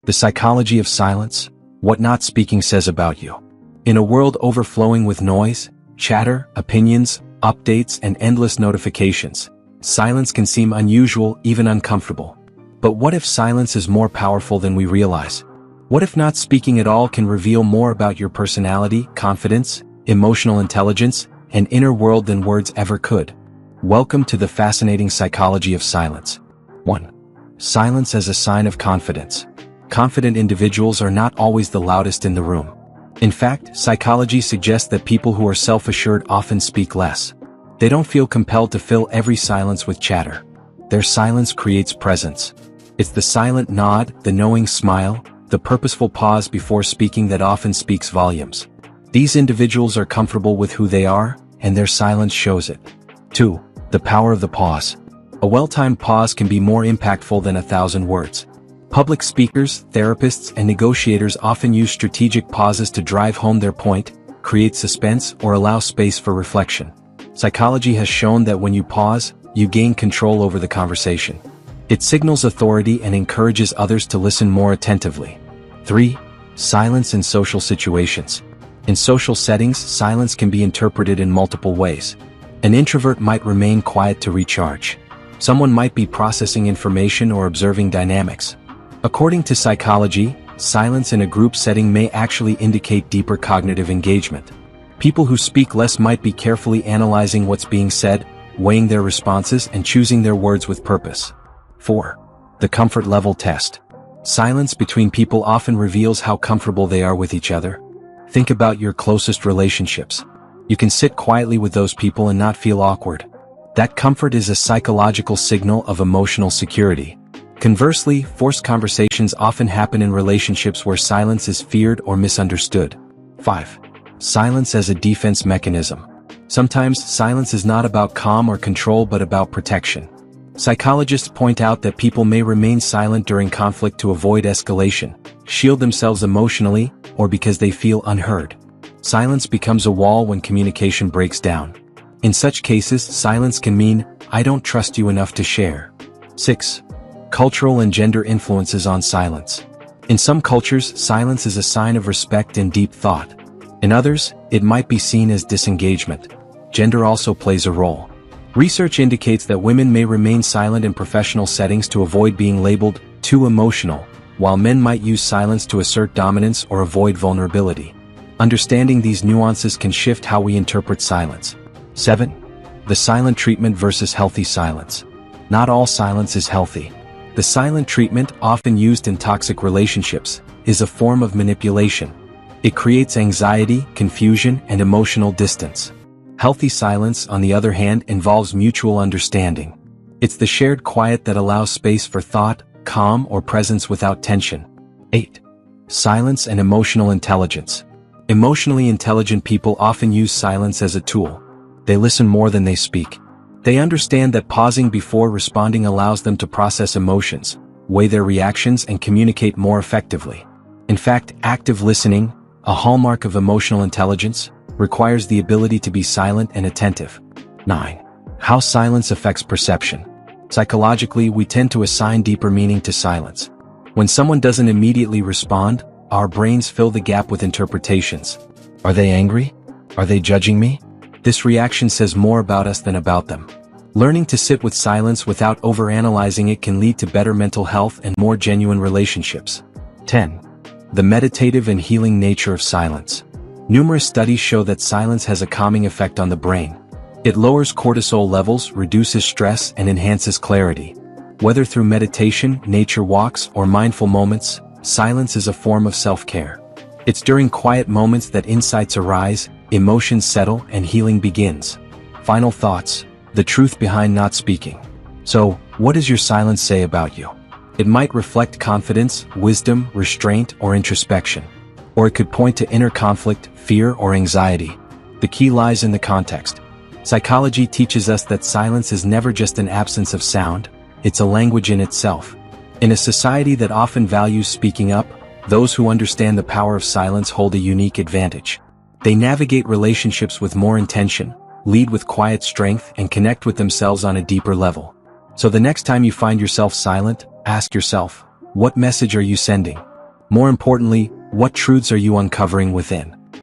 The psychology of silence, what not speaking says about you. In a world overflowing with noise, chatter, opinions, updates, and endless notifications, silence can seem unusual, even uncomfortable. But what if silence is more powerful than we realize? What if not speaking at all can reveal more about your personality, confidence, emotional intelligence, and inner world than words ever could? Welcome to the fascinating psychology of silence. 1. Silence as a sign of confidence. Confident individuals are not always the loudest in the room. In fact, psychology suggests that people who are self-assured often speak less. They don't feel compelled to fill every silence with chatter. Their silence creates presence. It's the silent nod, the knowing smile, the purposeful pause before speaking that often speaks volumes. These individuals are comfortable with who they are, and their silence shows it. 2. The power of the pause. A well-timed pause can be more impactful than 1,000 words. Public speakers, therapists, and negotiators often use strategic pauses to drive home their point, create suspense, or allow space for reflection. Psychology has shown that when you pause, you gain control over the conversation. It signals authority and encourages others to listen more attentively. 3. Silence in social situations. In social settings, silence can be interpreted in multiple ways. An introvert might remain quiet to recharge. Someone might be processing information or observing dynamics. According to psychology, silence in a group setting may actually indicate deeper cognitive engagement. People who speak less might be carefully analyzing what's being said, weighing their responses, and choosing their words with purpose. 4. The comfort level test. Silence between people often reveals how comfortable they are with each other. Think about your closest relationships. You can sit quietly with those people and not feel awkward. That comfort is a psychological signal of emotional security. Conversely, forced conversations often happen in relationships where silence is feared or misunderstood. 5. Silence as a defense mechanism. Sometimes silence is not about calm or control but about protection. Psychologists point out that people may remain silent during conflict to avoid escalation, shield themselves emotionally, or because they feel unheard. Silence becomes a wall when communication breaks down. In such cases, silence can mean, "I don't trust you enough to share." 6. Cultural and gender influences on silence. In some cultures, silence is a sign of respect and deep thought. In others, it might be seen as disengagement. Gender also plays a role. Research indicates that women may remain silent in professional settings to avoid being labeled too emotional, while men might use silence to assert dominance or avoid vulnerability. Understanding these nuances can shift how we interpret silence. 7. The silent treatment versus healthy silence. Not all silence is healthy. The silent treatment, often used in toxic relationships, is a form of manipulation. It creates anxiety, confusion, and emotional distance. Healthy silence, on the other hand, involves mutual understanding. It's the shared quiet that allows space for thought, calm, or presence without tension. 8. Silence and emotional intelligence. Emotionally intelligent people often use silence as a tool. They listen more than they speak. They understand that pausing before responding allows them to process emotions, weigh their reactions, and communicate more effectively. In fact, active listening, a hallmark of emotional intelligence, requires the ability to be silent and attentive. 9. How silence affects perception. Psychologically, we tend to assign deeper meaning to silence. When someone doesn't immediately respond, our brains fill the gap with interpretations. Are they angry? Are they judging me? This reaction says more about us than about them. Learning to sit with silence without overanalyzing it can lead to better mental health and more genuine relationships. 10. The meditative and healing nature of silence. Numerous studies show that silence has a calming effect on the brain. It lowers cortisol levels, reduces stress, and enhances clarity. Whether through meditation, nature walks, or mindful moments, silence is a form of self-care. It's during quiet moments that insights arise, emotions settle, and healing begins. Final thoughts: the truth behind not speaking. So, what does your silence say about you? It might reflect confidence, wisdom, restraint, or introspection. Or it could point to inner conflict, fear, or anxiety. The key lies in the context. Psychology teaches us that silence is never just an absence of sound, it's a language in itself. In a society that often values speaking up, those who understand the power of silence hold a unique advantage. They navigate relationships with more intention, lead with quiet strength, and connect with themselves on a deeper level. So the next time you find yourself silent, ask yourself, what message are you sending? More importantly, what truths are you uncovering within?